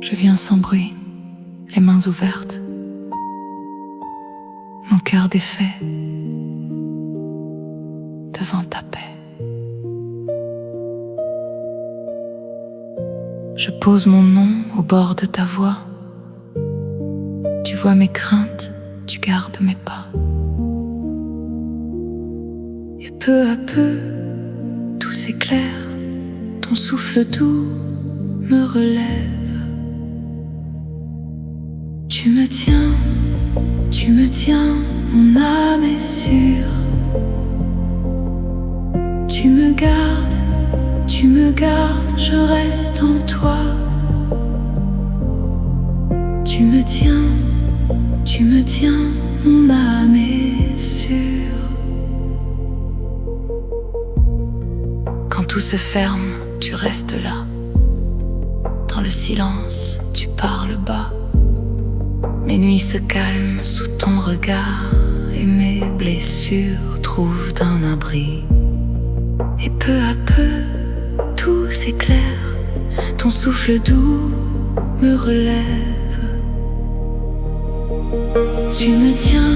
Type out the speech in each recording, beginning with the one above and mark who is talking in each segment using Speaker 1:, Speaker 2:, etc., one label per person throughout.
Speaker 1: Je viens sans bruit, les mains ouvertes, mon cœur défait devant ta paix. Je pose mon nom au bord de ta voix. Tu vois mes craintes, tu gardes mes pas. Et peu à peu, tout s'éclaire, ton souffle doux me relève. Tu me tiens, mon âme est sûre. Tu me gardes, je reste en toi. Tu me tiens, mon âme est sûre. Quand tout se ferme, tu restes là. Dans le silence, tu parles bas. Mes nuits se calment sous ton regard et mes blessures trouvent un abri. Et peu à peu, tout s'éclaire, ton souffle doux me relève. Tu me tiens,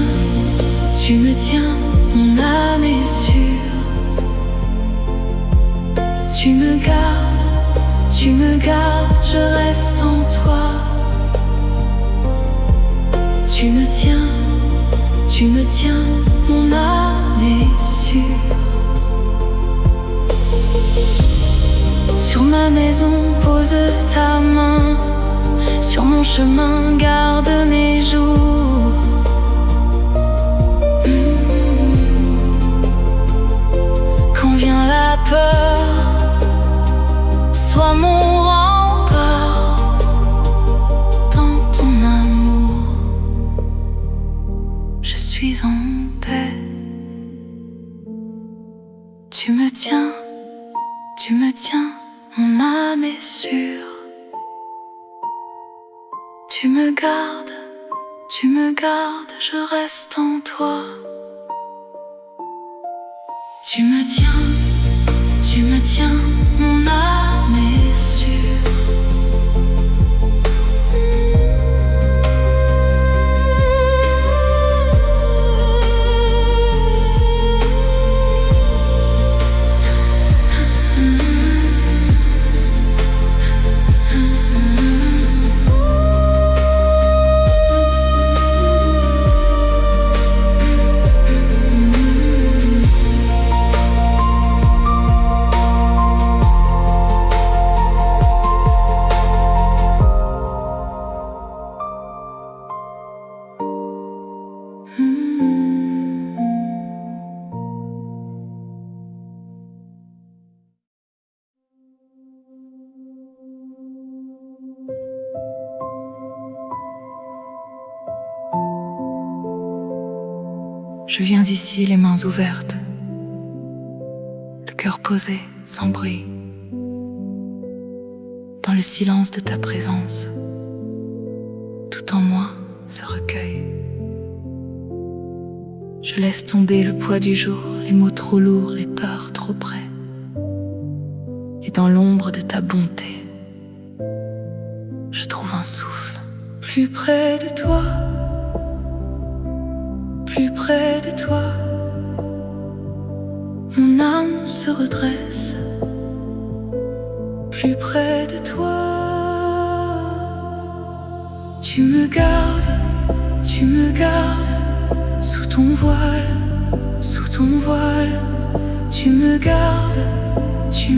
Speaker 1: mon âme est sûre. Tu me gardes, je reste en toi. Tu me tiens, mon âme est sûre. Sur ma maison, pose ta main. Sur mon chemin, garde mes jours. Quand vient la peur, sois mon rempart. Dans ton amour, je suis en paix. Tu me tiens, mon âme est sûre. Tu me gardes, je reste en toi. Tu me tiens, mon âme est sûre. Je viens ici les mains ouvertes, le cœur posé, sans bruit. Dans le silence de ta présence, tout en moi se recueille. Je laisse tomber le poids du jour, les mots trop lourds, les peurs trop près. Et dans l'ombre de ta bonté, je trouve un souffle. Plus près de toi, plus près de toi, mon âme se redresse. Plus près de toi, tu me gardes, sous ton voile, tu me gardes, tu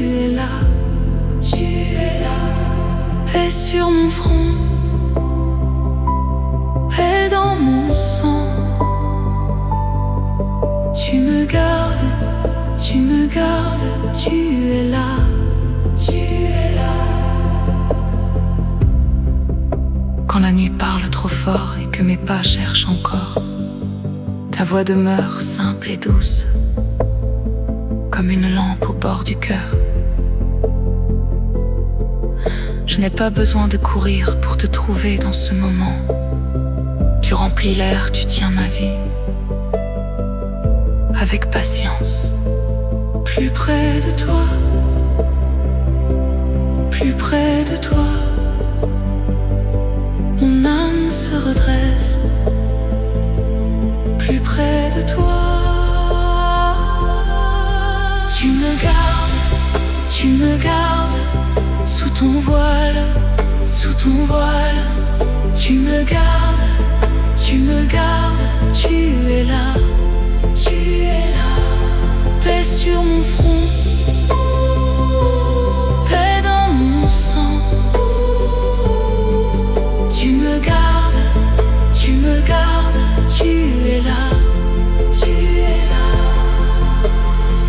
Speaker 1: es là, paix sur mon front, paix dans mon sang. Tu me gardes, tu es là, Quand la nuit parle trop fort et que mes pas cherchent encore, ta voix demeure simple et douce, comme une lampe au bord du cœur. Je n'ai pas besoin de courir pour te trouver dans ce moment. Tu remplis l'air, tu tiens ma vie avec patience. Plus près de toi, plus près près de toi, mon âme se redresse. Plus près de toi, tu me gardes sous ton voile, sous ton voile. Tu me gardes, tu es là, paix sur mon front, paix dans mon sang. Tu me gardes, tu es là,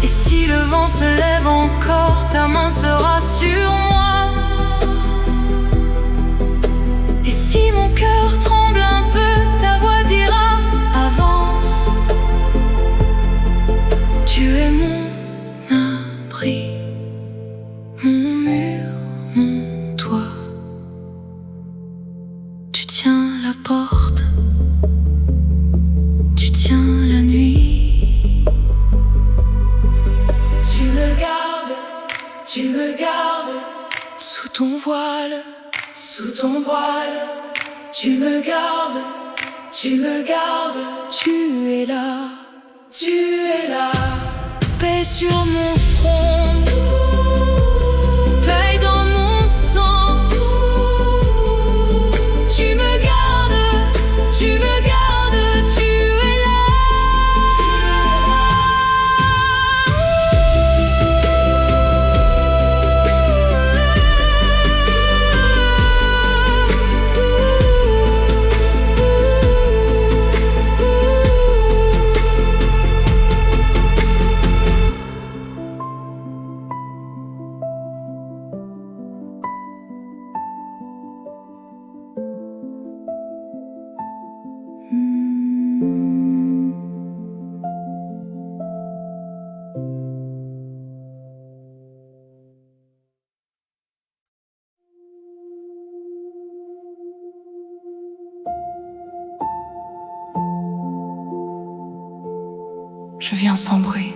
Speaker 1: Et si le vent se lève encore, ta main sera sur moi. Et si mon cœur tremble un peu, ta voix dira avance. Tu es mon abri, mon mur, mon toit. Tu tiens la porte, tu tiens la nuit. Tu me gardes sous ton voile, sous ton voile. Tu me gardes, tu es là, paix sur mon front, paix dans mon sang. Tu me gardes, tu es là, Je viens sans bruit,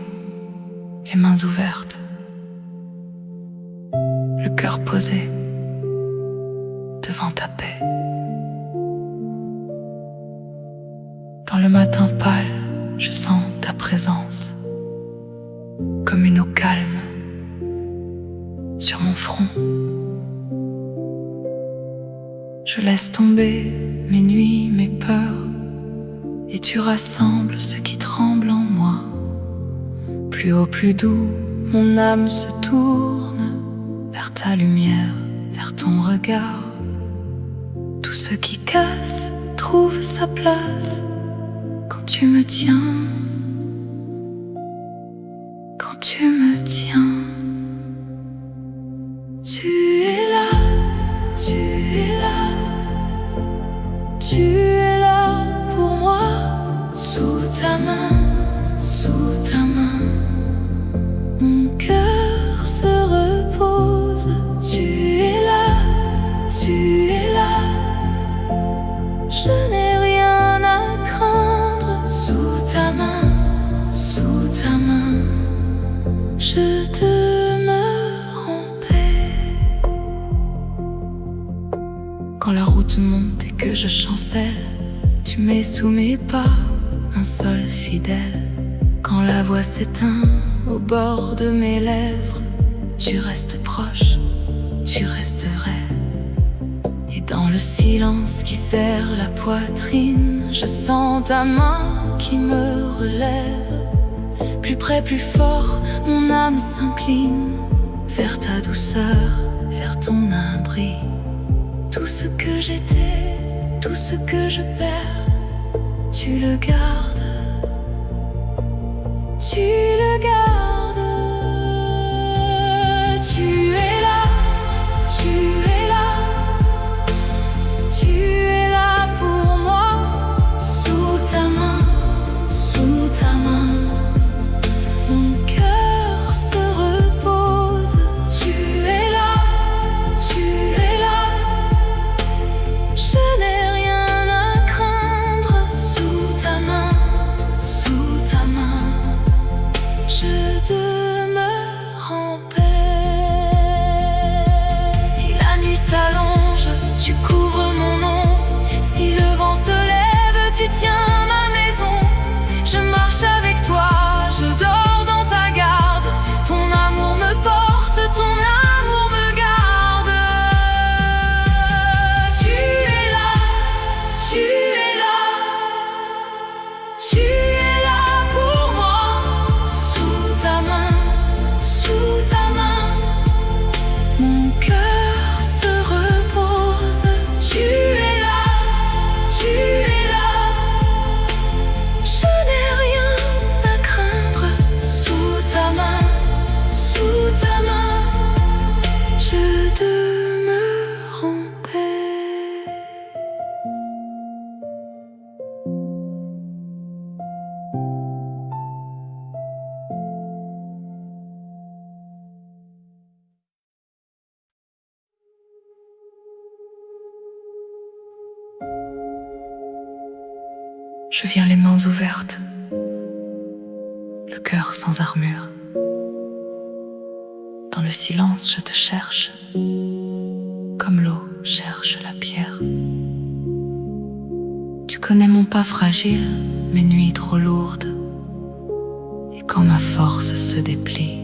Speaker 1: les mains ouvertes, le cœur posé devant ta paix. Dans le matin pâle, je sens ta présence, comme une eau calme sur mon front. Je laisse tomber mes nuits, mes peurs, et tu rassembles ce qui tremble en moi. Plus haut, plus doux, mon âme se tourne vers ta lumière, vers ton regard. Tout ce qui casse trouve sa place quand tu me tiens, quand tu me tiens. Tu es là, tu es là, tu es là pour moi. Sous ta main, mon cœur se repose. Tu es là, je n'ai rien à craindre. Sous ta main, je demeure en paix. Quand la route monte et que je chancelle, tu mets sous mes pas un sol fidèle. Quand la voix s'éteint au bord de mes lèvres, tu restes proche, tu resterais. Et dans le silence qui serre la poitrine, je sens ta main qui me relève. Plus près, plus fort, mon âme s'incline vers ta douceur, vers ton abri. Tout ce que j'étais, tout ce que je perds, tu le gardes, tu le gardes. Tu es là, tu es là, tu es là pour moi. Sous ta main, mon cœur se repose. Tu es là, je n'ai rien à craindre. Sous ta main, tiens ma maison. Je marche avec toi, je dors dans ta garde. Ton amour me porte, ton amour me garde. Tu es là, tu es là, tu es là pour moi. Sous ta main, sous ta main, mon cœur se repose. Tu es là, tu es là. Je n'ai rien à craindre. Sous ta main, sous ta main, je demeure en paix. Je viens les mains ouvertes, le cœur sans armure. Dans le silence, je te cherche, comme l'eau cherche la pierre. Tu connais mon pas fragile, mes nuits trop lourdes, et quand ma force se déplie,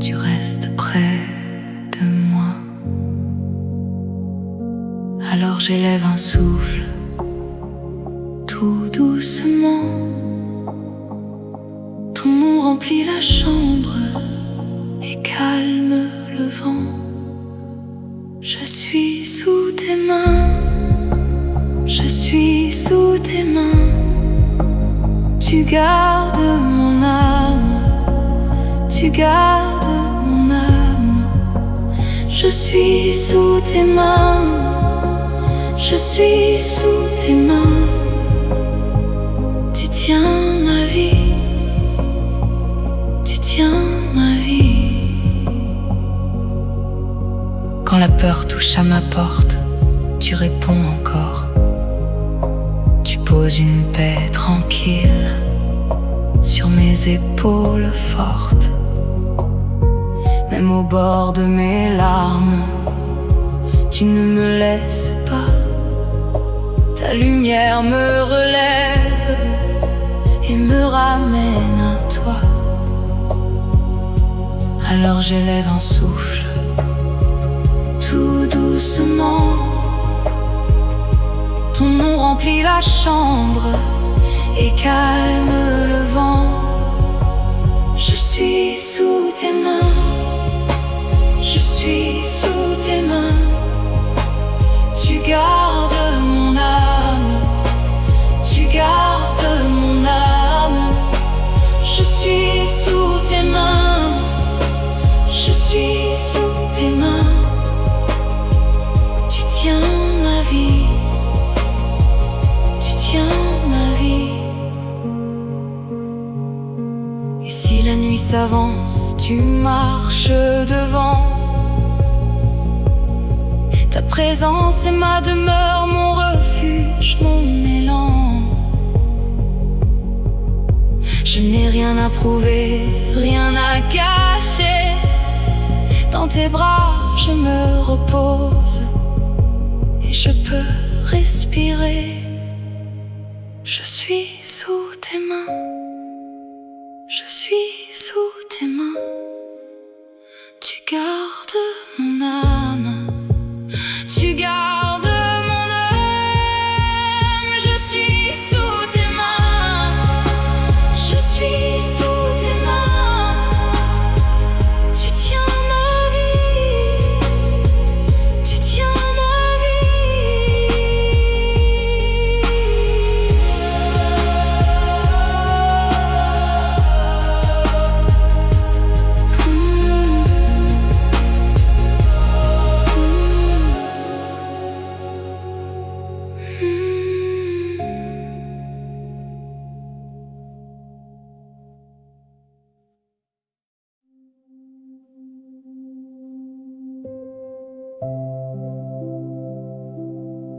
Speaker 1: tu restes près de moi. Alors j'élève un souffle, tout doucement. Ton nom remplit la chambre et calme le vent. Je suis sous tes mains, je suis sous tes mains. Tu gardes mon âme, tu gardes mon âme. Je suis sous tes mains, je suis sous tes mains. Tu tiens ma vie, tu tiens ma vie. Quand la peur touche à ma porte, tu réponds encore. Tu poses une paix tranquille sur mes épaules fortes. Même au bord de mes larmes, tu ne me laisses pas. Ta lumière me relève et me ramène à toi. Alors j'élève un souffle, tout doucement. Ton nom remplit la chambre et calme le vent. Je suis sous tes mains, je suis sous tes mains. Tu gardes mon âme, tu gardes mon âme. Je suis sous tes mains, je suis sous tes mains. Tu tiens ma vie, tu tiens ma vie. Et si la nuit s'avance, tu marches devant. Ta présence est ma demeure, mon refuge, mon élan. Je n'ai rien à prouver, rien à cacher. Dans tes bras, je me repose et je peux respirer. Je suis sous tes mains, je suis sous tes mains. Tu gardes mon âme, tu gardes mon âme. Je suis sous tes mains, je suis sous tes mains. Tu tiens ma vie, tu tiens ma vie.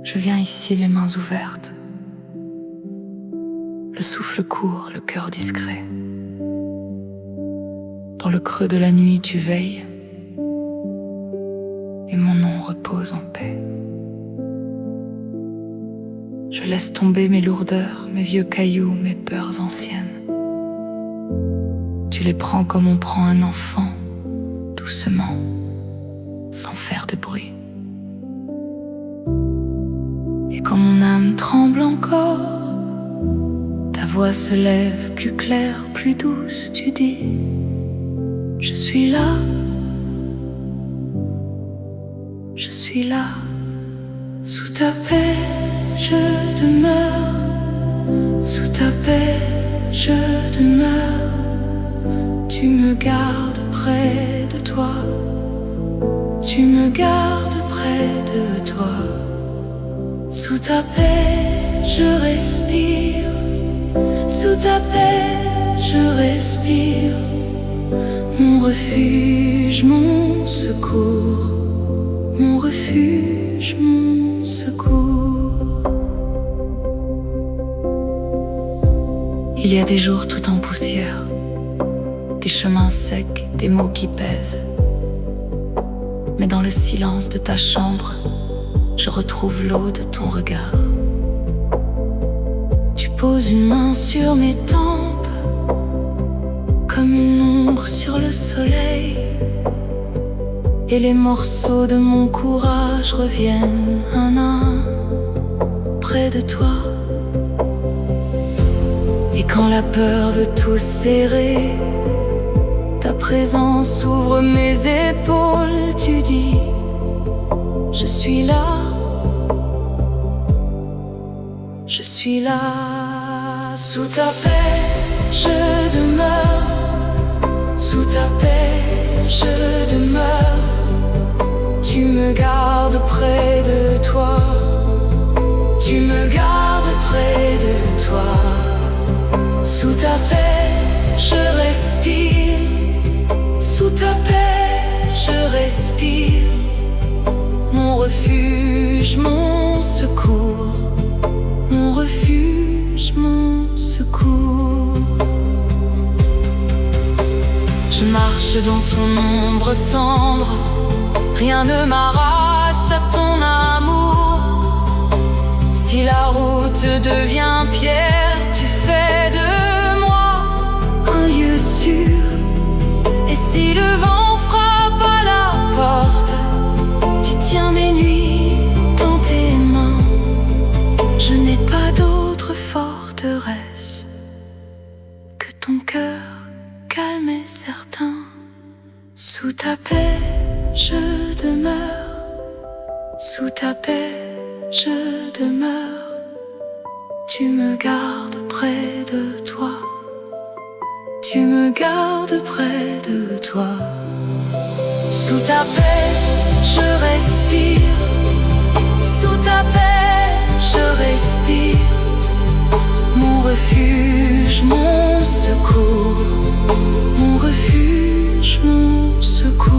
Speaker 1: Je viens ici les mains ouvertes, le souffle court, le cœur discret. Dans le creux de la nuit tu veilles, et mon nom repose en paix. laisse tomber mes lourdeurs, mes vieux cailloux, mes peurs anciennes. Tu les prends comme on prend un enfant, doucement, sans faire de bruit. Et quand mon âme tremble encore, ta voix se lève plus claire, plus douce, tu dis: je suis là, je suis là. Sous ta paix, je demeure, sous ta paix, je demeure. Tu me gardes près de toi, tu me gardes près de toi. Sous ta paix, je respire, sous ta paix, je respire. Mon refuge, mon secours, mon refuge, mon secours. Il y a des jours tout en poussière, des chemins secs, des mots qui pèsent. Mais dans le silence de ta chambre, je retrouve l'eau de ton regard. Tu poses une main sur mes tempes, comme une ombre sur le soleil, et les morceaux de mon courage reviennent un à un près de toi. Et quand la peur veut tout serrer, ta présence ouvre mes épaules, tu dis: je suis là, je suis là. Sous ta paix, je demeure, sous ta paix, je demeure. Tu me gardes près de toi, tu me gardes près de toi. Sous ta paix, je respire, sous ta paix, je respire. Mon refuge, mon secours, mon refuge, mon secours. Je marche dans ton ombre tendre, rien ne m'arrache à ton amour. Si la route devient pierre, tu fais de moi un lieu sûr. Et si le vent frappe à la porte, tu tiens mes nuits dans tes mains. Je n'ai pas d'autre forteresse que ton cœur calme et certain. Sous ta paix, je demeure, sous ta paix, je demeure. Tu me gardes près de toi, tu me gardes près de toi. Sous ta paix, je respire, sous ta paix, je respire. Mon refuge, mon secours, mon refuge, mon secours.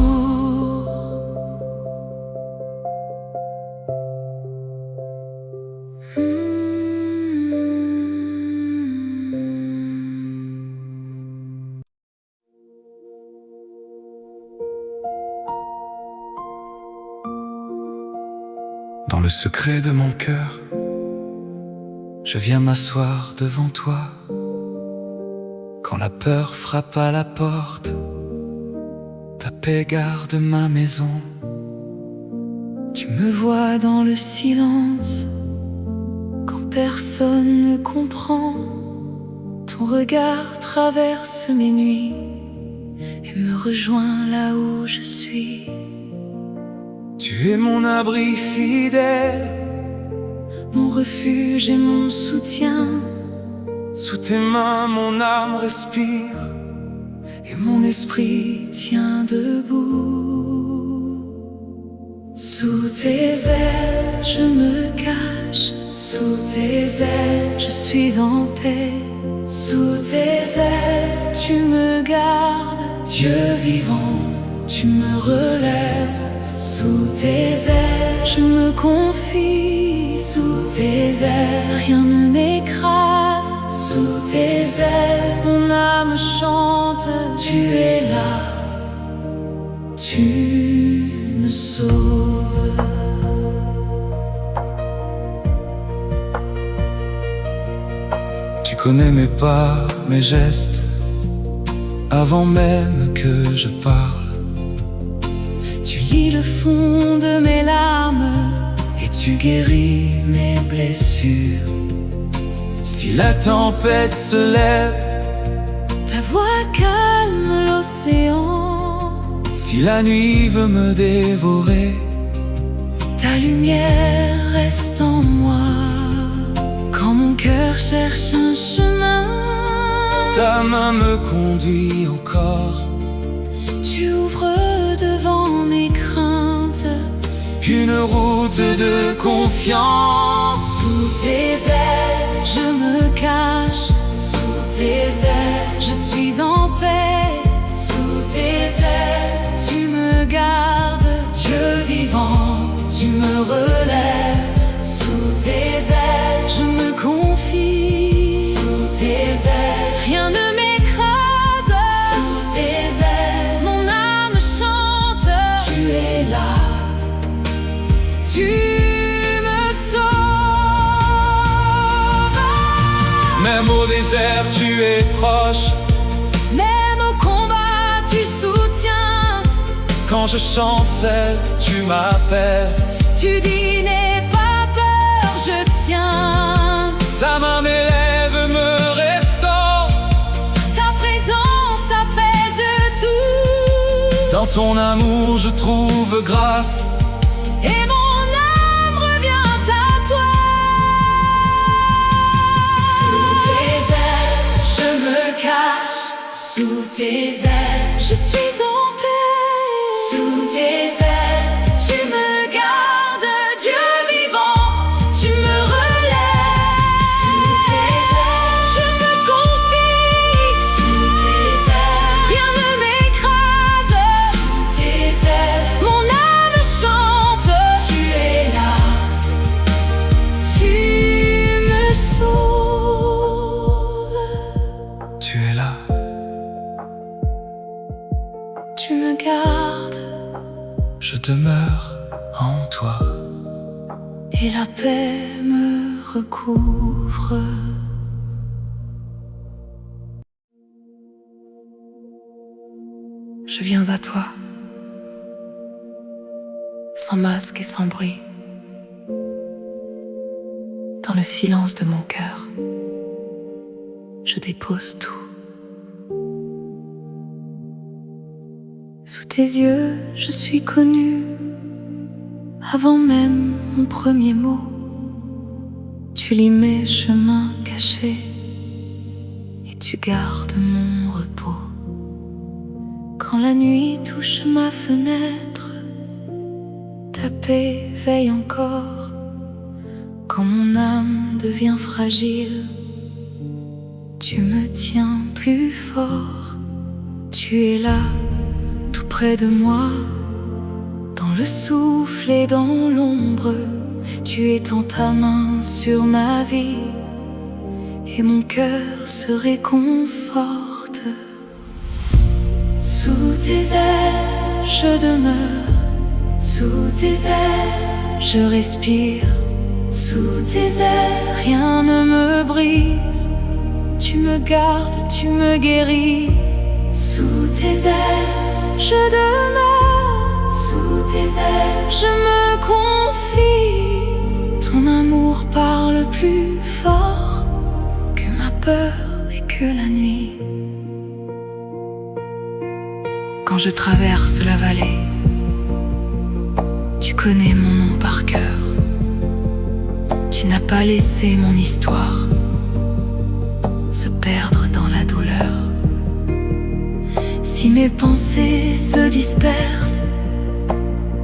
Speaker 2: Dans le secret de mon cœur, je viens m'asseoir devant toi. Quand la peur frappe à la porte, ta paix garde ma maison.
Speaker 1: Tu me vois dans le silence, quand personne ne comprend. Ton regard traverse mes nuits et me rejoint là où je suis.
Speaker 2: Tu es mon abri fidèle,
Speaker 1: mon refuge et mon soutien.
Speaker 2: sous tes mains mon âme respire
Speaker 1: et mon esprit tient debout. Sous tes ailes je me cache, sous tes ailes je suis en paix. Sous tes ailes tu me gardes, Dieu vivant, tu me relèves. Sous tes ailes je me confie, sous tes ailes rien ne m'écrase. Sous tes ailes mon âme chante, tu es là, tu me sauves.
Speaker 2: connais mes pas, mes gestes, avant même que je parle.
Speaker 1: Tu lis le fond de mes larmes
Speaker 2: Et tu guéris mes blessures. Si la tempête se lève,
Speaker 1: ta voix calme l'océan.
Speaker 2: si la nuit veut me dévorer,
Speaker 1: ta lumière reste en moi. Quand mon cœur cherche un chemin,
Speaker 2: ta main me conduit encore.
Speaker 1: tu ouvres devant mes craintes
Speaker 2: Une route de confiance.
Speaker 1: Sous tes ailes, je me cache. Sous tes ailes, je suis en paix. Sous tes ailes, tu me gardes. Dieu vivant, tu me relèves. Sous tes ailes, je me confie. Sous tes ailes, rien ne m'écrase. Sous tes ailes, mon âme chante. Tu es là, tu me sauves.
Speaker 2: Même au désert, tu es proche.
Speaker 1: Même au combat, tu soutiens.
Speaker 2: Quand je chancelle, tu m'appelles.
Speaker 1: Tu dis n'aie pas peur, je tiens.
Speaker 2: Ta main m'élève, me restaure.
Speaker 1: Ta présence apaise tout.
Speaker 2: Dans ton amour, je trouve grâce.
Speaker 1: Et mon âme revient à toi. Sous tes ailes, je me cache. Sous tes ailes, je suis en paix. Sous tes ailes, tu me gardes. Dieu vivant, tu me relèves. Sous tes ailes, je me confie. Sous tes ailes, rien ne m'écrase. Sous tes ailes, mon âme chante. Tu es là, tu me sauves.
Speaker 2: Tu es là,
Speaker 1: Tu me gardes
Speaker 2: je demeure en toi.
Speaker 1: et la paix me recouvre. Je viens à toi, sans masque et sans bruit, dans le silence de mon cœur. Je dépose tout. Sous tes yeux, je suis connue, avant même mon premier mot. Tu lis mes chemins cachés et tu gardes mon repos. Quand la nuit touche ma fenêtre, ta paix veille encore. Quand mon âme devient fragile, tu me tiens plus fort. Tu es là, tout près de moi, dans le souffle et dans l'ombre. Tu étends ta main sur ma vie et mon cœur se réconforte. Sous tes ailes, je demeure. Sous tes ailes, je respire. Sous tes ailes, rien ne me brise. Tu me gardes, tu me guéris. Sous tes ailes, je demeure. Sous tes ailes, je me confie. Ton amour parle plus fort que ma peur et que la nuit. Quand je traverse la vallée, tu connais mon nom par cœur. Tu n'as pas laissé mon histoire se perdre dans la douleur. Si mes pensées se dispersent,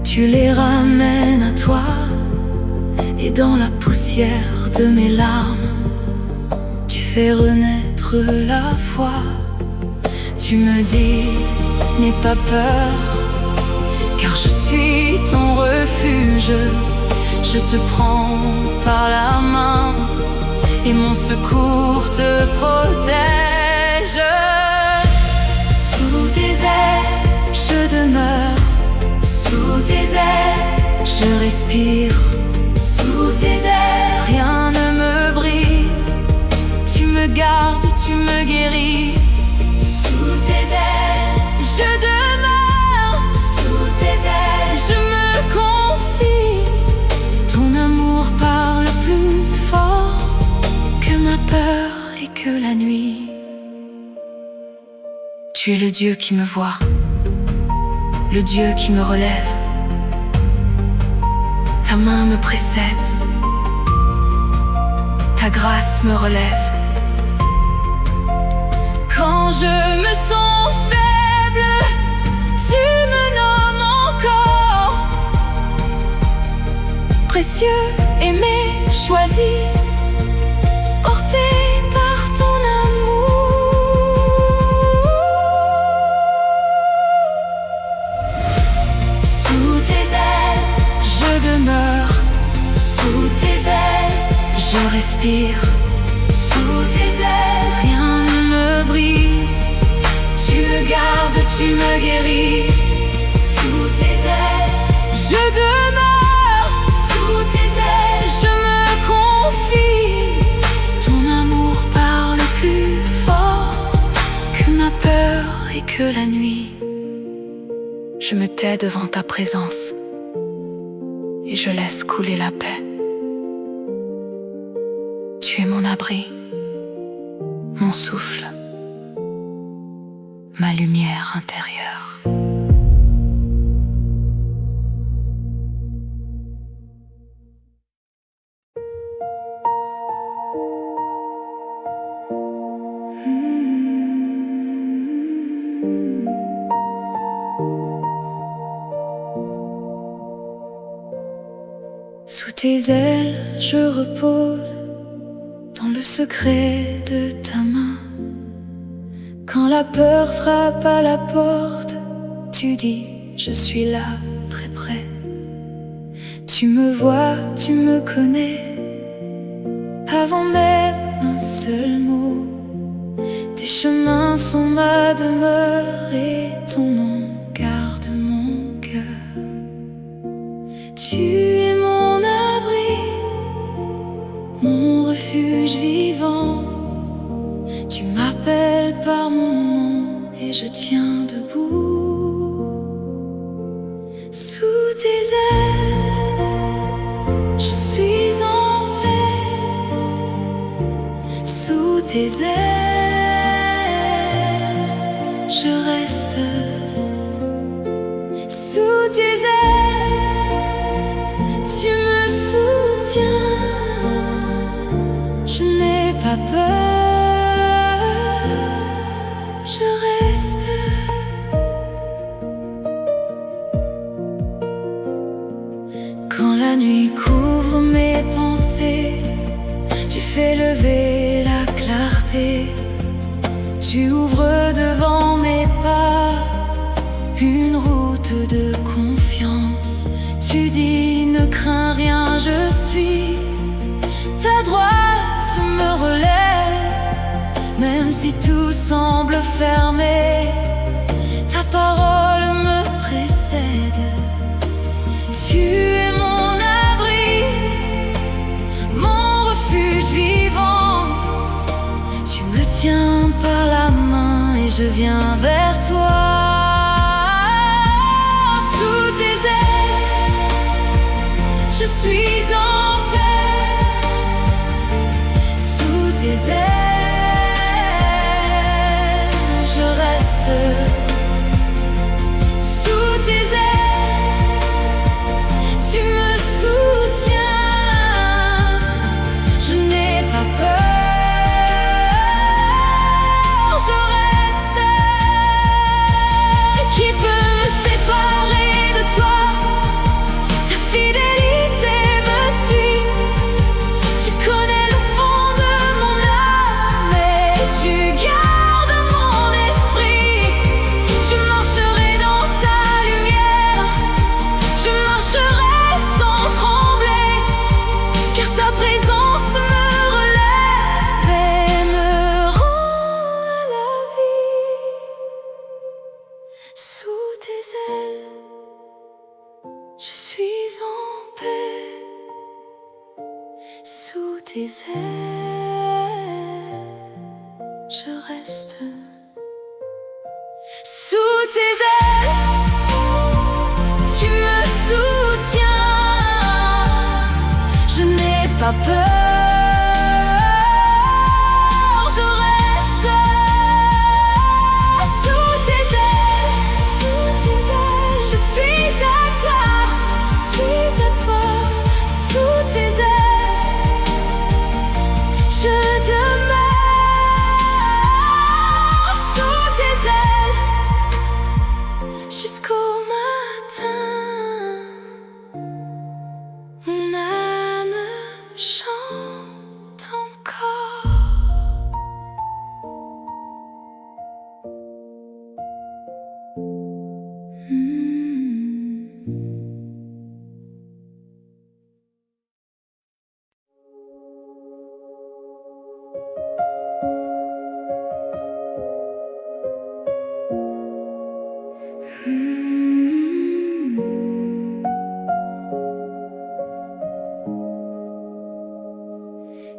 Speaker 1: tu les ramènes à toi. Et dans la poussière de mes larmes, tu fais renaître la foi. Tu me dis, n'aie pas peur, car je suis ton refuge. Je te prends par la main et mon secours te protège. Sous tes ailes, je demeure. Sous tes ailes, je respire. Sous tes ailes, rien ne me brise. Tu me gardes. me guéris. Sous tes ailes, je demeure. Sous tes ailes, je me confie. Ton amour parle plus fort que ma peur et que la nuit. Tu es le Dieu qui me voit, le Dieu qui me relève. Ta main me précède, ta grâce me relève. Quand je me sens faible, tu me nommes encore. Précieux, aimé, choisi, porté par ton amour. Sous tes ailes, je demeure. Sous tes ailes, je respire. Sous tes ailes, rien ne me brise. Tu me gardes, tu me guéris. Sous tes ailes, je demeure. Sous tes ailes, je me confie. Ton amour parle plus fort que ma peur et que la nuit. Je me tais devant ta présence et je laisse couler la paix. Tu es mon abri, mon souffle, ma lumière intérieure. Sous tes ailes, je repose dans le secret de ta main. Quand la peur frappe à la porte, tu dis, je suis là, très près. Tu me vois, tu me connais, avant même un seul mot. Tes chemins sont ma demeure et ton nom garde mon cœur. Tu es mon abri, mon refuge vivant. Tu m'appelles par mon nom et je tiens debout. Sous tes ailes, je suis en paix. Sous tes ailes, je reste. Sous tes ailes, tu me soutiens. Je n'ai pas peur, je reste. Quand la nuit couvre mes pensées, tu fais lever la clarté. Tu ouvres devant mes pas une route de confiance. Tu dis, ne crains rien, je suis. Ta droite me relève, même si tout semble fermé. Ta parole me précède. Tu es mon abri, mon refuge vivant. Tu me tiens par la main et je viens vers toi. Sous tes ailes, je suis en paix. Sous tes ailes, je reste. Sous tes ailes, tu me soutiens. Je n'ai pas peur, je reste. Qui peut me séparer de toi? Ta fidélité me suit. Tu connais le fond de mon âme et tu gardes mon esprit. Je marcherai dans ta lumière, je marcherai sans trembler, car ta présence me relève et me rend à la vie. Sous tes ailes, je suis en paix. Sous tes ailes, je reste. Sous tes ailes, tu me soutiens. Je n'ai pas peur, je reste. Sous tes ailes, je suis à toi, je suis à toi. Sous tes ailes, je demeure. Sous tes ailes, jusqu'au matin, mon âme chante encore.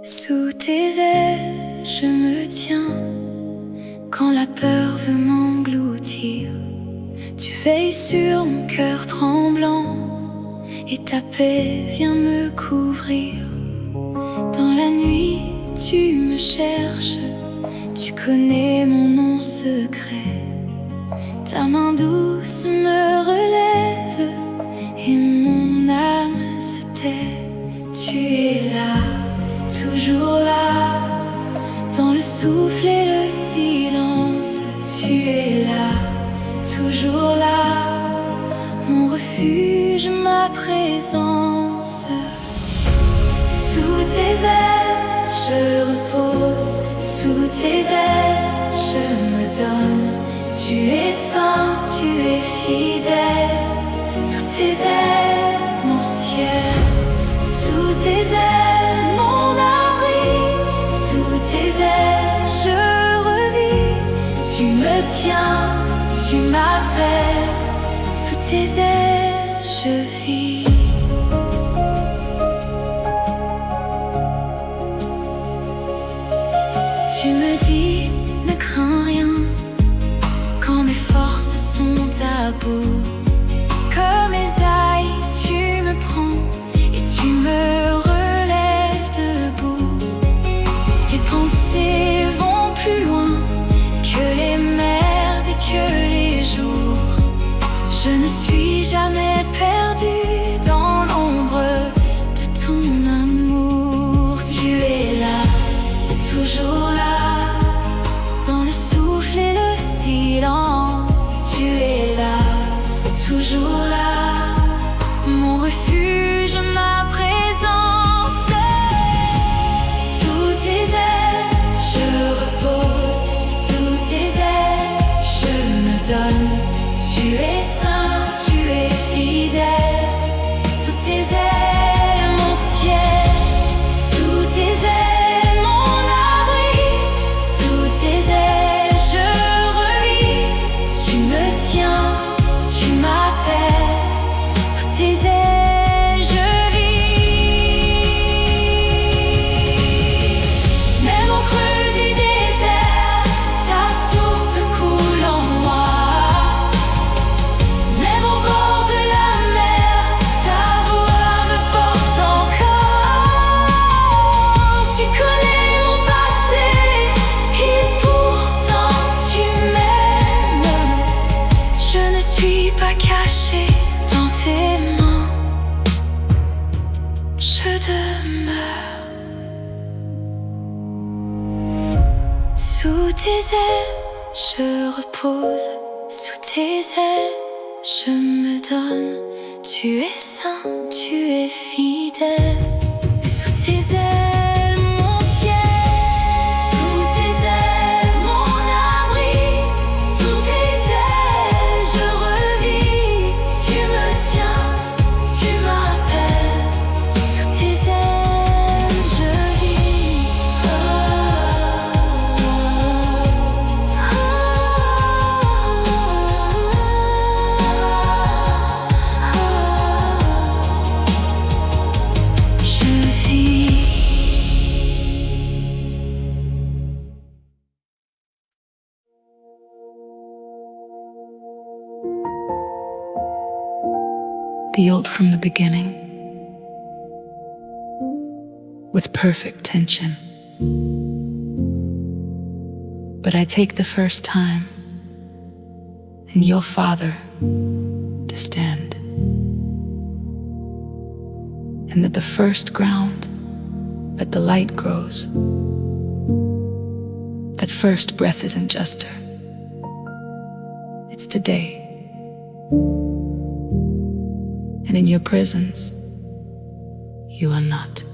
Speaker 1: Sous tes ailes, je me tiens. Quand la peur veut m'engloutir, tu veilles sur mon cœur tremblant, et ta paix vient me couvrir. Dans la nuit, tu me cherches, tu connais mon nom secret. Ta main douce me relève, et mon âme se tait. Tu es là, toujours là, dans le souffle et le silence. Tu es là, toujours là, mon refuge, ma présence. Sous tes ailes, je repose. Sous tes ailes, je me donne. Tu es saint, tu es fidèle. Sous tes ailes, mon ciel. Sous tes ailes, mon abri. Sous tes ailes, je revis. Tu me tiens, tu m'appelles. Sous tes ailes, je vis. Tu me dis, ne crains rien, quand mes forces sont à bout. Comme Ésaïe, tu me prends et tu me relèves debout. Tes pensées vont plus loin que les mers et que les jours. Je ne suis jamais perdue dans l'ombre de ton amour. Tu es là, toujours là, dans le souffle et le silence. Tu es là, toujours là, mon refuge, ma présence. Sous tes ailes, je repose. Sous tes ailes, je me donne. Tu es saint, tu es fidèle. Sous tes ailes, mon ciel. Sous tes ailes, mon abri. Sous tes ailes, je revis. Tu me tiens, tu m'appelles. Sous tes ailes, je vis. Même au creux du désert, ta source coule en moi. Même au bord de la mer, ta voix me porte encore. Tu connais mon passé et pourtant tu m'aimes. Je ne suis pas cachée dans tes mains. Je demeure. Sous tes ailes, je repose. Sous tes ailes, je me donne. Tu es saint, tu es fidèle. Et sous tes ailes, mon ciel. Sous tes ailes, mon abri. Sous tes ailes, je revis. Tu me tiens, tu m'appelles. Sous tes ailes, je vis. the old from the beginning, with perfect tension. But I take the first time, and your father to stand, and that the first ground that the light grows, that first breath isn't just her, it's today. And in your presence, you are not.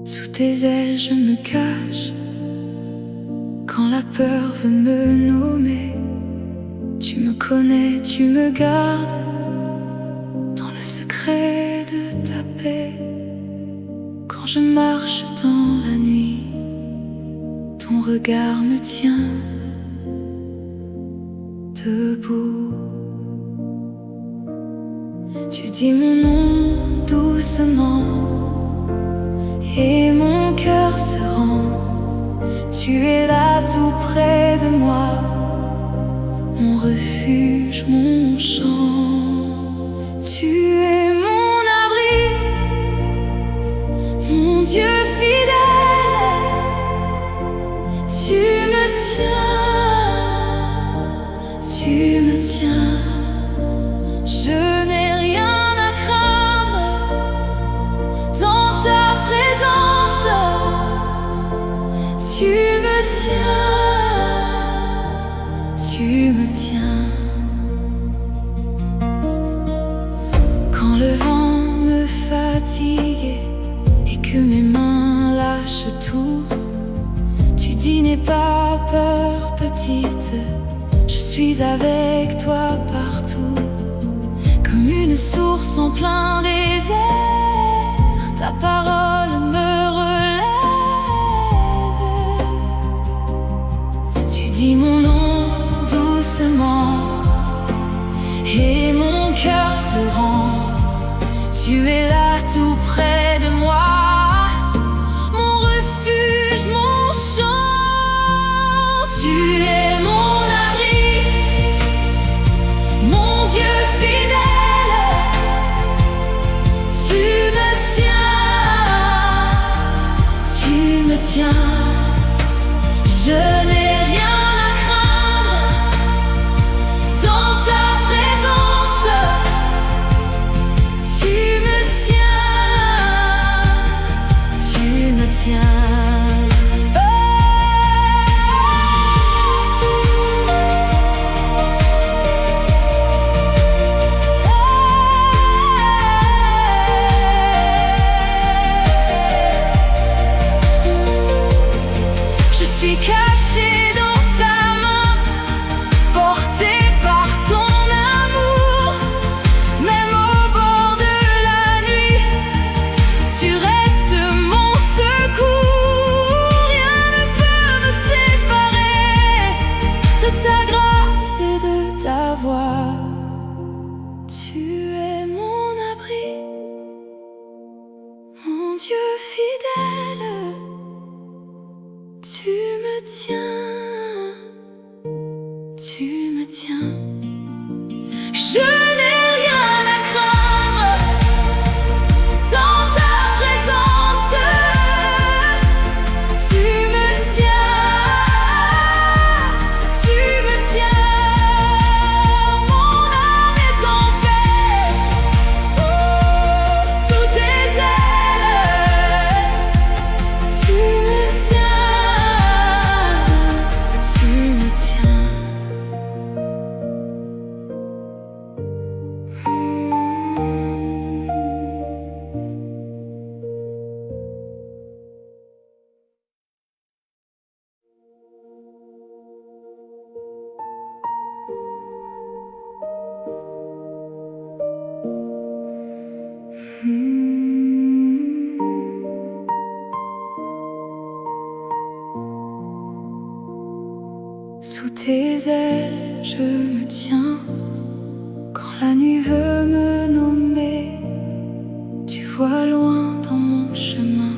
Speaker 1: Sous tes ailes je me cache, quand la peur veut me nommer. Tu me connais, tu me gardes, dans le secret de ta paix. Quand je marche dans la nuit, ton regard me tient debout. Tu dis mon nom doucement, et mon cœur se rend. Tu es là tout près de moi, mon refuge, mon chant. Tu es mon abri, mon Dieu fidèle. Tu me tiens, tu me tiens. Je n'ai rien à craindre dans ta présence. Tu me tiens, tu me tiens. Quand le vent me fatigue et que mes mains lâchent tout, tu dis n'aie pas peur petite, je suis avec toi partout. Comme une source en plein désert, ta parole me relève. Tu dis mon nom doucement, et mon cœur se rend. Tu es là tout près de moi, mon refuge, mon chant. Tu es mon abri, mon Dieu fidèle. Tu me tiens, je n'ai rien à craindre dans ta présence. Tu me tiens. Je suis caché dans ta main, porté par ton amour. Même au bord de la nuit, tu restes mon secours. Rien ne peut me séparer de ta grâce et de ta voix. Tu es mon abri, mon Dieu fidèle. Tu me tiens, tiens. Je n'ai rien à craindre dans ta présence. Tu me tiens, mon âme est en paix. Sous tes ailes, tu me tiens. Sous tes ailes, je me tiens. Quand la nuit veut me nommer, tu vois loin dans mon chemin.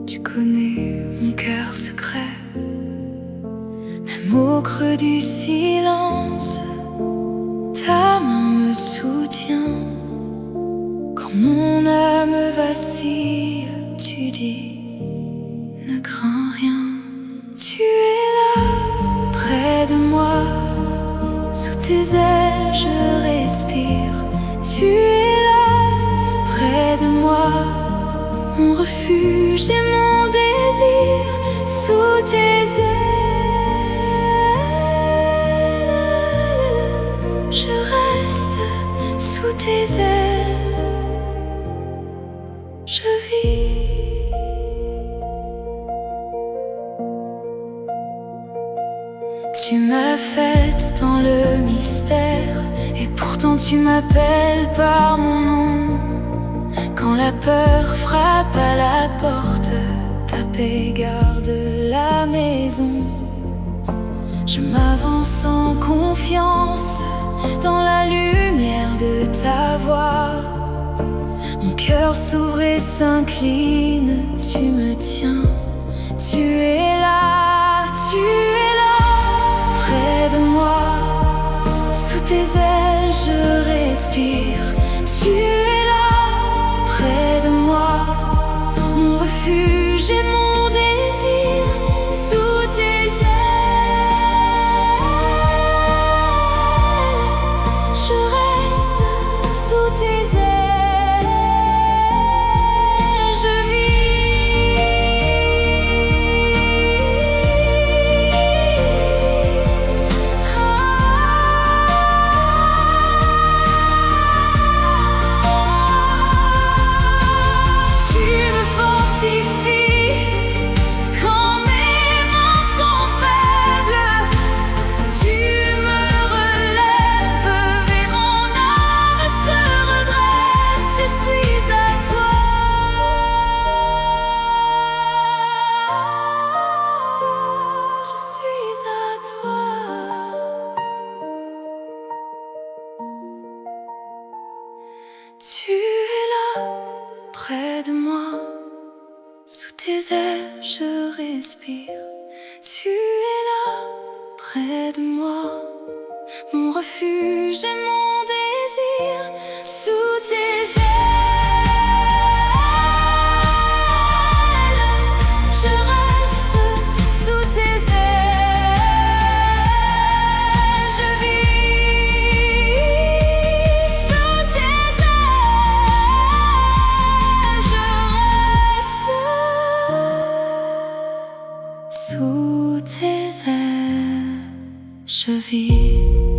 Speaker 1: Tu connais mon cœur secret. Même au creux du silence, ta main me soutient. Quand mon âme vacille, tu dis ne crains rien. Tu es là, près de moi. Sous tes ailes, je respire. Tu es là, près de moi. Mon refuge et mon désir. Sous tes ailes, je reste. Sous tes ailes, je vis. Tu m'as faite dans le mystère, et pourtant tu m'appelles par mon nom. Quand la peur frappe à la porte, ta paix garde la maison. Je m'avance en confiance dans la lumière de ta voix. Mon cœur s'ouvre et s'incline, tu me tiens. Tu es là, près de moi. Sous tes ailes, je respire. Tu es là, près de moi. Mon refuge et mon désir. Sous tes ailes, je reste. Sous tes ailes, je Tu es là, près de moi. Sous tes ailes, je respire. Tu es là, près de moi. Mon refuge et mon désir. Sous tes ailes, je reste. Sous tes ailes, je vis. Sous tes ailes, je reste. Sous tes ailes, je vis.